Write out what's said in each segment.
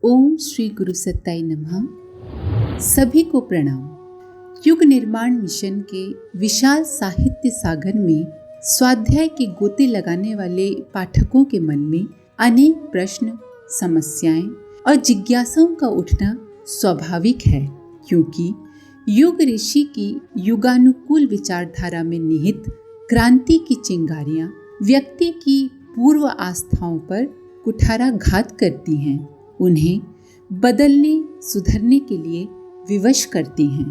ओम श्री गुरु सत्ताई नमः। सभी को प्रणाम। युग निर्माण मिशन के विशाल साहित्य सागर में स्वाध्याय के गोते लगाने वाले पाठकों के मन में अनेक प्रश्न, समस्याएं और जिज्ञासाओं का उठना स्वाभाविक है, क्योंकि युग ऋषि की युगानुकूल विचारधारा में निहित क्रांति की चिंगारियां व्यक्ति की पूर्व आस्थाओं पर कुठाराघात करती हैं, उन्हें बदलने सुधरने के लिए विवश करती हैं।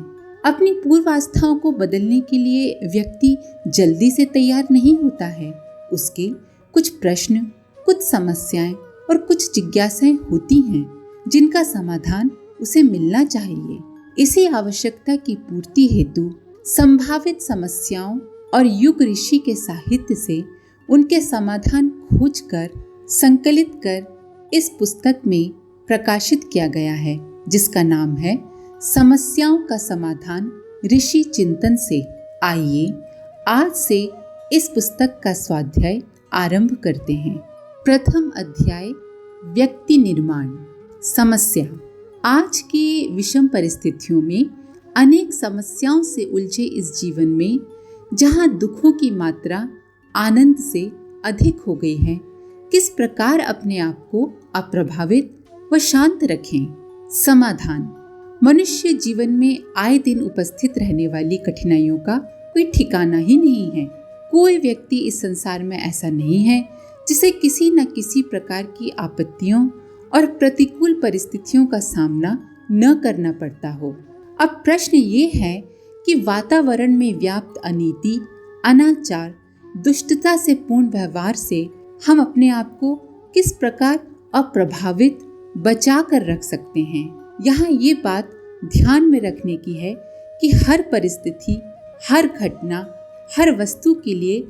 अपनी पूर्व आस्थाओं को बदलने के लिए व्यक्ति जल्दी से तैयार नहीं होता है। उसके कुछ प्रश्न, कुछ समस्याएं और कुछ जिज्ञासाएं होती हैं, जिनका समाधान उसे मिलना चाहिए। इसी आवश्यकता की पूर्ति हेतु संभावित समस्याओं और युग ऋषि के साहित्य से उनके समाधान खोजकर संकलित कर इस पुस्तक में प्रकाशित किया गया है, जिसका नाम है समस्याओं का समाधान ऋषि चिंतन से। आइए आज से इस पुस्तक का स्वाध्याय आरंभ करते हैं। प्रथम अध्याय, व्यक्ति निर्माण। समस्या। आज की विषम परिस्थितियों में अनेक समस्याओं से उलझे इस जीवन में, जहां दुखों की मात्रा आनंद से अधिक हो गई है, किस प्रकार अपने आप को अप्रभावित व शांत रखें। समाधान। मनुष्य जीवन में आए दिन उपस्थित रहने वाली कठिनाइयों का कोई ठिकाना ही नहीं है। कोई व्यक्ति इस संसार में ऐसा नहीं है जिसे किसी न किसी प्रकार की आपत्तियों और प्रतिकूल परिस्थितियों का सामना न करना पड़ता हो। अब प्रश्न ये है कि वातावरण में व्याप्त अनीति, अनाचार, दुष्टता से पूर्ण व्यवहार से हम अपने आप को किस प्रकार अप्रभावित बचा कर रख सकते हैं। यहाँ ये बात ध्यान में रखने की है कि हर परिस्थिति, हर घटना, हर वस्तु के लिए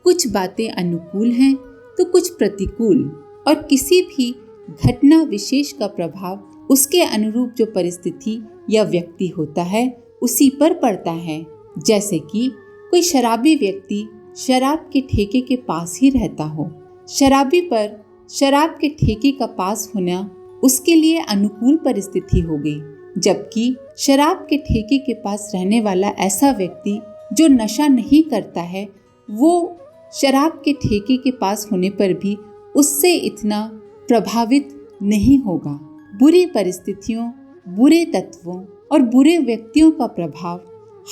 कुछ बातें अनुकूल हैं तो कुछ प्रतिकूल, और किसी भी घटना विशेष का प्रभाव उसके अनुरूप जो परिस्थिति या व्यक्ति होता है उसी पर पड़ता है। जैसे कि कोई शराबी व्यक्ति शराब के ठेके के पास ही रहता हो, शराबी पर शराब के ठेके का पास होना उसके लिए अनुकूल परिस्थिति हो गई, जबकि शराब के ठेके के पास रहने वाला ऐसा व्यक्ति जो नशा नहीं करता है, वो शराब के ठेके के पास होने पर भी उससे इतना प्रभावित नहीं होगा। बुरी परिस्थितियों, बुरे तत्वों और बुरे व्यक्तियों का प्रभाव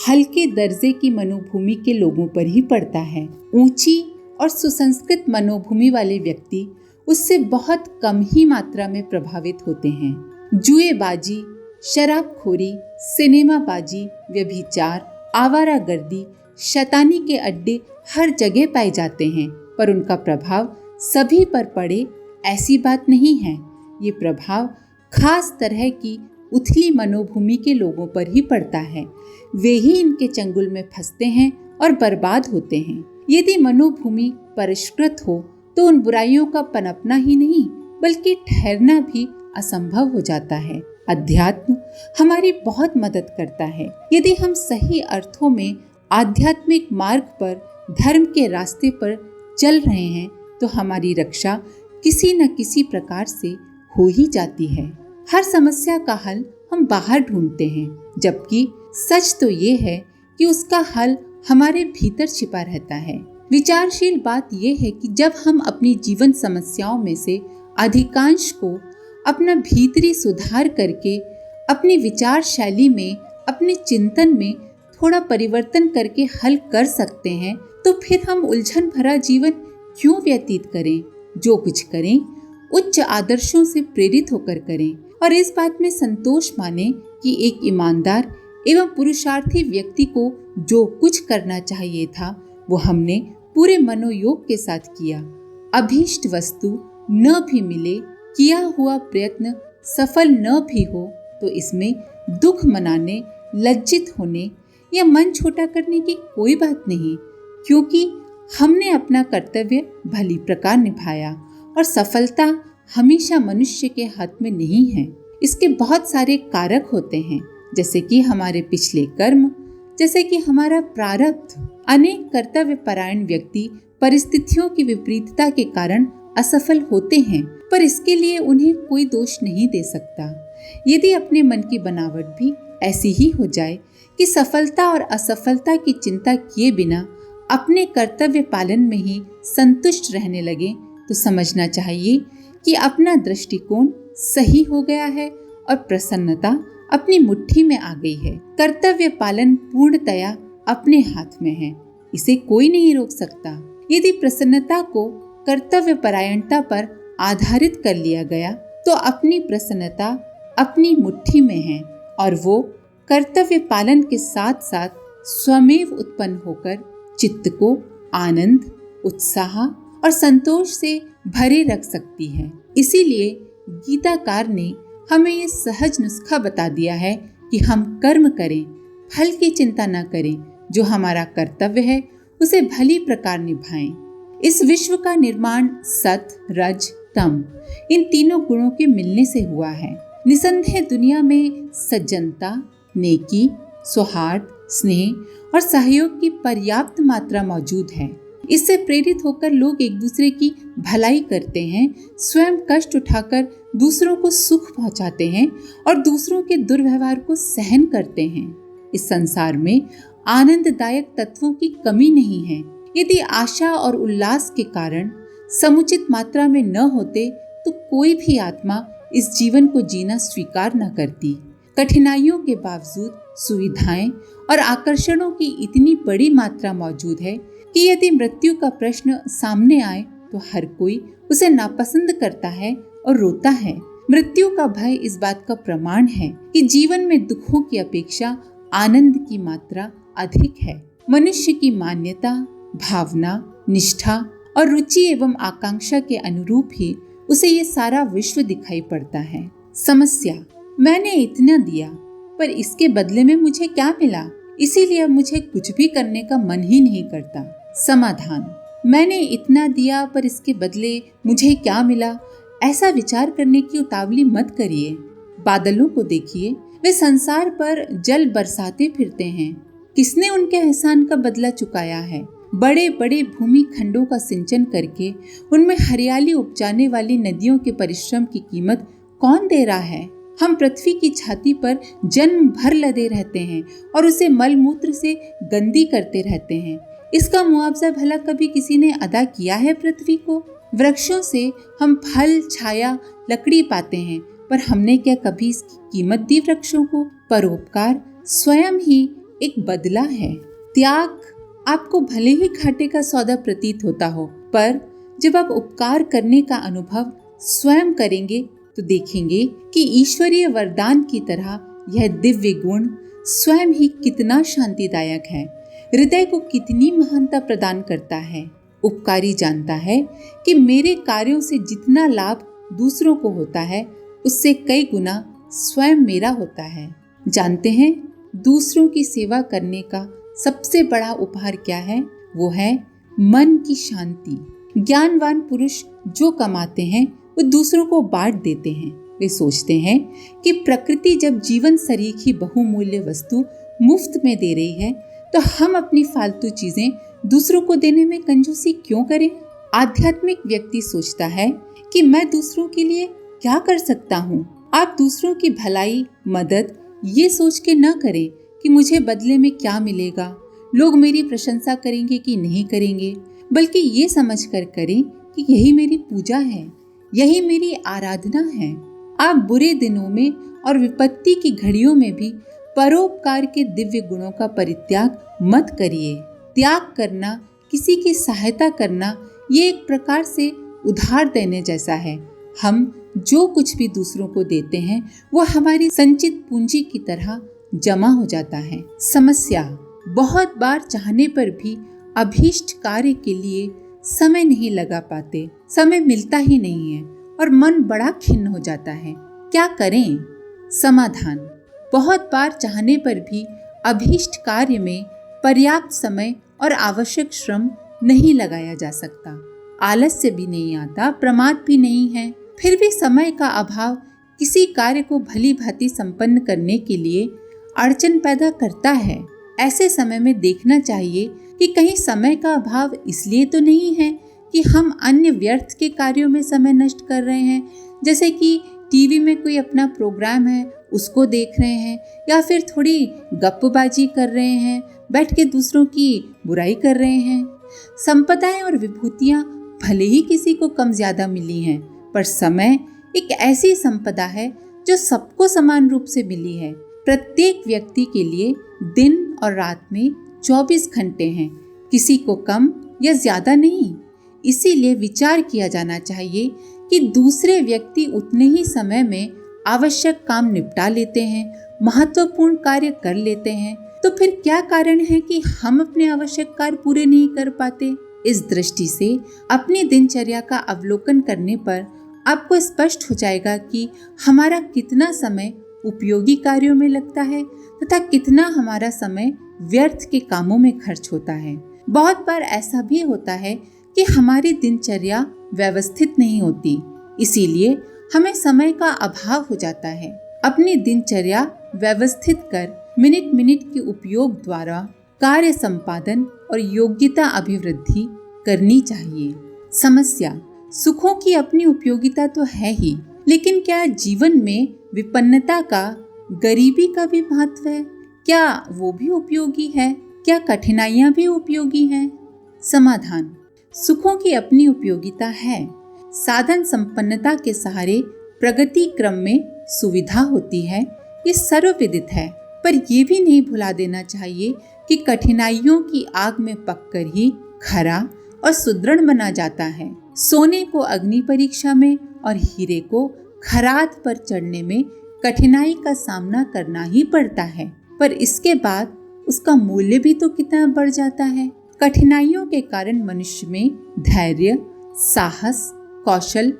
हल्के दर्जे की मनोभूमि के लोगों पर ही पड़ता है। ऊंची और सुसंस्कृत मनोभूमि वाले व्यक्ति उससे बहुत कम ही मात्रा में प्रभावित होते हैं। जुएबाजी, शराबखोरी, सिनेमाबाजी, व्यभिचार, आवारागर्दी, शैतानी के अड्डे हर जगह पाए जाते हैं, पर उनका प्रभाव सभी पर पड़े ऐसी बात नहीं है। ये प्रभाव खास तरह की उथली मनोभूमि के लोगों पर ही पड़ता है। वे ही इनके चंगुल में फंसते हैं और बर्बाद होते हैं। यदि मनोभूमि परिष्कृत हो तो उन बुराइयों का पनपना ही नहीं बल्कि ठहरना भी असंभव हो जाता है। अध्यात्म हमारी बहुत मदद करता है। यदि हम सही अर्थों में आध्यात्मिक मार्ग पर, धर्म के रास्ते पर चल रहे हैं तो हमारी रक्षा किसी न किसी प्रकार से हो ही जाती है। हर समस्या का हल हम बाहर ढूंढते हैं, जबकि सच तो ये है कि उसका हल हमारे भीतर छिपा रहता है। विचारशील बात यह है कि जब हम अपनी जीवन समस्याओं में से अधिकांश को अपना भीतरी सुधार करके अपनी विचार शैली में, अपने चिंतन में थोड़ा परिवर्तन करके हल कर सकते हैं, तो फिर हम उलझन भरा जीवन क्यों व्यतीत करें। जो कुछ करें उच्च आदर्शों से प्रेरित होकर करें और इस बात में संतोष माने कि एक ईमानदार एवं पुरुषार्थी व्यक्ति को जो कुछ करना चाहिए था वो हमने पूरे मनोयोग के साथ किया। अभीष्ट वस्तु न भी मिले, किया हुआ प्रयत्न सफल न भी हो तो इसमें दुख मनाने, लज्जित होने या मन छोटा करने की कोई बात नहीं, क्योंकि हमने अपना कर्तव्य भली प्रकार निभाया और सफलता हमेशा मनुष्य के हाथ में नहीं है। इसके बहुत सारे कारक होते हैं, जैसे कि हमारे पिछले कर्म, जैसे कि हमारा प्रारब्ध। अनेक कर्तव्य परायण व्यक्ति परिस्थितियों की विपरीतता के कारण असफल होते हैं, पर इसके लिए उन्हें कोई दोष नहीं दे सकता। यदि अपने मन की बनावट भी ऐसी ही हो जाए कि सफलता और असफलता की चिंता किए बिना अपने कर्तव्य पालन में ही संतुष्ट रहने लगे, तो समझना चाहिए कि अपना दृष्टिकोण सही हो गया है और प्रसन्नता अपनी मुट्ठी में आ गई है। कर्तव्य पालन पूर्णतया अपने हाथ में है, इसे कोई नहीं रोक सकता। यदि प्रसन्नता को कर्तव्य परायणता पर आधारित कर लिया गया तो अपनी प्रसन्नता अपनी मुट्ठी में है और वो कर्तव्य पालन के साथ साथ स्वमेव उत्पन्न होकर चित्त को आनंद, उत्साह और संतोष से भरे रख सकती है। इसीलिए गीताकार ने हमें ये सहज नुस्खा बता दिया है कि हम कर्म करें, फल की चिंता न करें, जो हमारा कर्तव्य है उसे भली प्रकार निभाएं। इस विश्व का निर्माण सत, रज, तम इन तीनों गुणों के मिलने से हुआ है। निसंदेह दुनिया में सज्जनता, नेकी, सौहार्द, स्नेह और सहयोग की पर्याप्त मात्रा मौजूद है। इससे प्रेरित होकर लोग एक दूसरे की भलाई करते हैं, स्वयं कष्ट उठाकर दूसरों को सुख पहुंचाते हैं और दूसरों के दुर्व्यवहार को सहन करते हैं। इस संसार में आनंददायक तत्वों की कमी नहीं है। यदि आशा और उल्लास के कारण समुचित मात्रा में न होते तो कोई भी आत्मा इस जीवन को जीना स्वीकार न करती। कठिनाइयों के बावजूद सुविधाएं और आकर्षणों की इतनी बड़ी मात्रा मौजूद है कि यदि मृत्यु का प्रश्न सामने आए तो हर कोई उसे नापसंद करता है और रोता है। मृत्यु का भय इस बात का प्रमाण है कि जीवन में दुखों की अपेक्षा आनंद की मात्रा अधिक है। मनुष्य की मान्यता, भावना, निष्ठा और रुचि एवं आकांक्षा के अनुरूप ही उसे ये सारा विश्व दिखाई पड़ता है। समस्या, मैंने इतना दिया पर इसके बदले में मुझे क्या मिला, इसीलिए अब मुझे कुछ भी करने का मन ही नहीं करता। समाधान, मैंने इतना दिया पर इसके बदले मुझे क्या मिला, ऐसा विचार करने की उतावली मत करिए। बादलों को देखिए, वे संसार पर जल बरसाते फिरते हैं। किसने उनके एहसान का बदला चुकाया है? बड़े बड़े भूमि खंडों का सिंचन करके उनमें हरियाली उपजाने वाली नदियों के परिश्रम की कीमत कौन दे रहा है? हम पृथ्वी की छाती पर जन्म भर लदे रहते हैं और उसे मल मूत्र से गंदी करते रहते हैं। इसका मुआवजा भला कभी किसी ने अदा किया है पृथ्वी को? वृक्षों से हम फल, छाया, लकड़ी पाते हैं, पर हमने क्या कभी इसकी कीमत दी वृक्षों को? परोपकार स्वयं ही एक बदला है। त्याग आपको भले ही घाटे का सौदा प्रतीत होता हो, पर जब आप उपकार करने का अनुभव स्वयं करेंगे तो देखेंगे कि ईश्वरीय वरदान की तरह यह दिव्य गुण स्वयं ही कितना शांतिदायक है, हृदय को कितनी महानता प्रदान करता है। उपकारी जानता है कि मेरे कार्यों से जितना लाभ दूसरों को होता है उससे कई गुना स्वयं मेरा होता है। जानते हैं दूसरों की सेवा करने का सबसे बड़ा उपहार क्या है? वो है मन की शांति। ज्ञानवान पुरुष जो कमाते हैं वो दूसरों को बांट देते हैं। वे सोचते हैं कि प्रकृति जब जीवन सरीखी बहुमूल्य वस्तु मुफ्त में दे रही है तो हम अपनी फालतू चीजें दूसरों को देने में कंजूसी क्यों करें? आध्यात्मिक व्यक्ति सोचता है कि मैं दूसरों के लिए क्या कर सकता हूँ। आप दूसरों की भलाई, मदद ये सोच के न करें कि मुझे बदले में क्या मिलेगा, लोग मेरी प्रशंसा करेंगे कि नहीं करेंगे, बल्कि ये समझ कर करें कि यही मेरी पूजा है, यही मेरी आराधना है। आप बुरे दिनों में और विपत्ति की घड़ियों में भी परोपकार के दिव्य गुणों का परित्याग मत करिए। त्याग करना, किसी की सहायता करना, ये एक प्रकार से उधार देने जैसा है। हम जो कुछ भी दूसरों को देते हैं वो हमारी संचित पूंजी की तरह जमा हो जाता है। समस्या, बहुत बार चाहने पर भी अभीष्ट कार्य के लिए समय नहीं लगा पाते, समय मिलता ही नहीं है और मन बड़ा खिन्न हो जाता है। क्या करें? समाधान, बहुत बार चाहने पर भी अभीष्ट कार्य में पर्याप्त समय और आवश्यक श्रम नहीं लगाया जा सकता। आलस्य भी नहीं आता, प्रमाद भी नहीं है, फिर भी समय का अभाव किसी कार्य को भली भांति संपन्न करने के लिए अड़चन पैदा करता है। ऐसे समय में देखना चाहिए कि कहीं समय का अभाव इसलिए तो नहीं है कि हम अन्य व्यर्थ के कार्यों में समय नष्ट कर रहे हैं, जैसे कि टीवी में कोई अपना प्रोग्राम है उसको देख रहे हैं, या फिर थोड़ी गप्पबाजी कर रहे हैं, बैठ के दूसरों की बुराई कर रहे हैं। संपदाएं और विभूतियां भले ही किसी को कम ज्यादा मिली हैं, पर समय एक ऐसी संपदा है जो सबको समान रूप से मिली है। प्रत्येक व्यक्ति के लिए दिन और रात में 24 घंटे हैं, किसी को कम या ज्यादा नहीं। इसीलिए विचार किया जाना चाहिए कि दूसरे व्यक्ति उतने ही समय में आवश्यक काम निपटा लेते हैं, महत्वपूर्ण कार्य कर लेते हैं, तो फिर क्या कारण है कि हम अपने आवश्यक कार्य पूरे नहीं कर पाते। इस दृष्टि से अपनी दिनचर्या का अवलोकन करने पर आपको स्पष्ट हो जाएगा कि हमारा कितना समय उपयोगी कार्यों में लगता है तथा कितना हमारा समय व्यर्थ के कामों में खर्च होता है। बहुत बार ऐसा भी होता है कि हमारी दिनचर्या व्यवस्थित नहीं होती, इसीलिए हमें समय का अभाव हो जाता है। अपनी दिनचर्या व्यवस्थित कर मिनट मिनट के उपयोग द्वारा कार्य संपादन और योग्यता अभिवृद्धि करनी चाहिए। समस्या, सुखों की अपनी उपयोगिता तो है ही, लेकिन क्या जीवन में विपन्नता का, गरीबी का भी महत्व है? क्या वो भी उपयोगी है? क्या कठिनाइयां भी उपयोगी हैं? समाधान, सुखों की अपनी उपयोगिता है। साधन संपन्नता के सहारे प्रगति क्रम में सुविधा होती है, ये सर्वविदित है। पर ये भी नहीं भुला देना चाहिए कि कठिनाइयों की आग में पककर ही खरा और सुदृढ़ बना जाता है। सोने को अग्नि परीक्षा में और हीरे को खराद पर चढ़ने में कठिनाई का सामना करना ही पड़ता है, पर इसके बाद उसका मूल्य भी तो कितना बढ़ जाता है। कठिनाइयों के कारण मनुष्य में धैर्य, साहस, कौशल,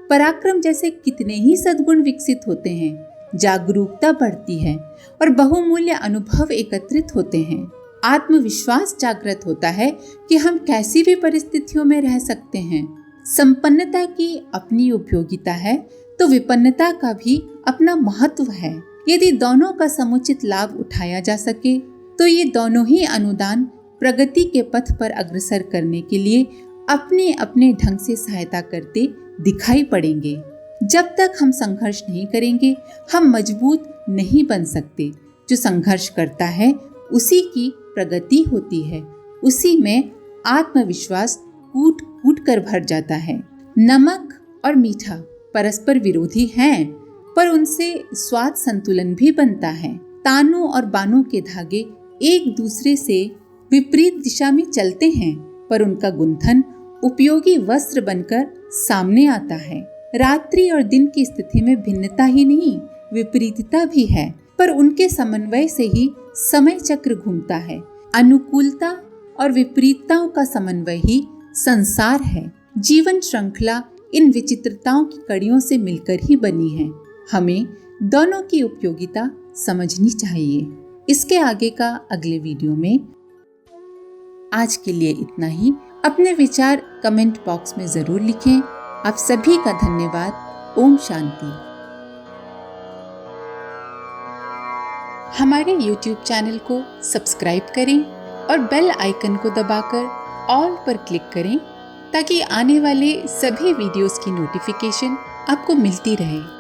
पराक्रम जैसे कितने ही सद्गुण विकसित होते हैं, जागरूकता बढ़ती है और बहुमूल्य अनुभव एकत्रित होते हैं। आत्मविश्वास जागृत होता है कि हम कैसी भी परिस्थितियों में रह सकते हैं। संपन्नता की अपनी उपयोगिता है तो विपन्नता का भी अपना महत्व है। यदि दोनों का समुचित लाभ उठाया जा सके तो ये दोनों ही अनुदान प्रगति के पथ पर अग्रसर करने के लिए अपने अपने ढंग से सहायता करते दिखाई पड़ेंगे। जब तक हम संघर्ष नहीं करेंगे हम मजबूत नहीं बन सकते। जो संघर्ष करता है उसी की प्रगति होती है, उसी में आत्मविश्वास कूट कूट कर भर जाता है। नमक और मीठा परस्पर विरोधी हैं, पर उनसे स्वाद संतुलन भी बनता है। तानों और बानों के धागे एक दूसरे से विपरीत दिशा में चलते हैं, पर उनका गुंथन उपयोगी वस्त्र बनकर सामने आता है। रात्रि और दिन की स्थिति में भिन्नता ही नहीं, विपरीतता भी है, पर उनके समन्वय से ही समय चक्र घूमता है। अनुकूलता और विपरीतताओं का समन्वय ही संसार है। जीवन श्रृंखला इन विचित्रताओं की कड़ियों से मिलकर ही बनी है। हमें दोनों की उपयोगिता समझनी चाहिए। इसके आगे का अगले वीडियो में। आज के लिए इतना ही। अपने विचार कमेंट बॉक्स में जरूर लिखें। आप सभी का धन्यवाद। ओम शांति। हमारे YouTube चैनल को सब्सक्राइब करें और बेल आइकन को दबाकर ऑल पर क्लिक करें ताकि आने वाले सभी वीडियोस की नोटिफिकेशन आपको मिलती रहे।